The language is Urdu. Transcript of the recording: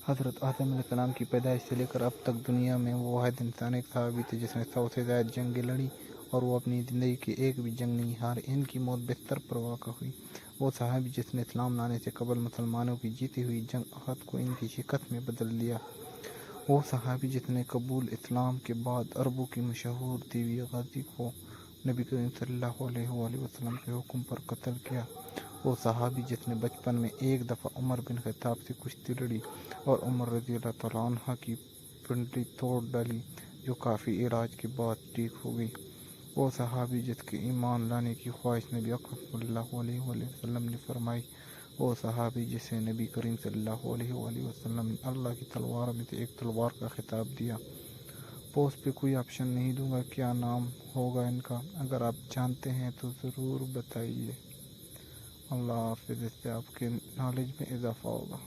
حضرت آدم علیہ السلام کی پیدائش سے لے کر اب تک دنیا میں وہ واحد انسان ایک صحابی تھے جس نے 100 سے زائد جنگیں لڑی اور وہ اپنی زندگی کی ایک بھی جنگ نہیں ہارے۔ ان کی موت بستر پر واقع ہوئی۔ وہ صحابی جس نے اسلام لانے سے قبل مسلمانوں کی جیتی ہوئی جنگ احد کو ان کی شکست میں بدل دیا۔ وہ صحابی جس نے قبول اسلام کے بعد عربوں کی مشہور دیوی غازی کو نبی کریم صلی اللہ علیہ وآلہ وسلم کے حکم پر قتل کیا۔ وہ صحابی جس نے بچپن میں ایک دفعہ عمر بن خطاب سے کشتی لڑی اور عمر رضی اللہ تعالیٰ عنہ کی پنڈلی توڑ ڈالی جو کافی علاج کے بعد ٹھیک ہو گئی۔ وہ صحابی جس کے ایمان لانے کی خواہش نبی اکرم صلی اللہ علیہ وآلہ وسلم نے فرمائی۔ وہ صحابی جسے نبی کریم صلی اللہ علیہ وآلہ وسلم نے اللہ کی تلوار میں سے ایک تلوار کا خطاب دیا۔ پوسٹ پہ کوئی آپشن نہیں دوں گا کیا نام ہوگا ان کا، اگر آپ جانتے ہیں تو ضرور بتائیے۔ اللہ حافظ، اس سے آپ کے نالج میں اضافہ ہوگا۔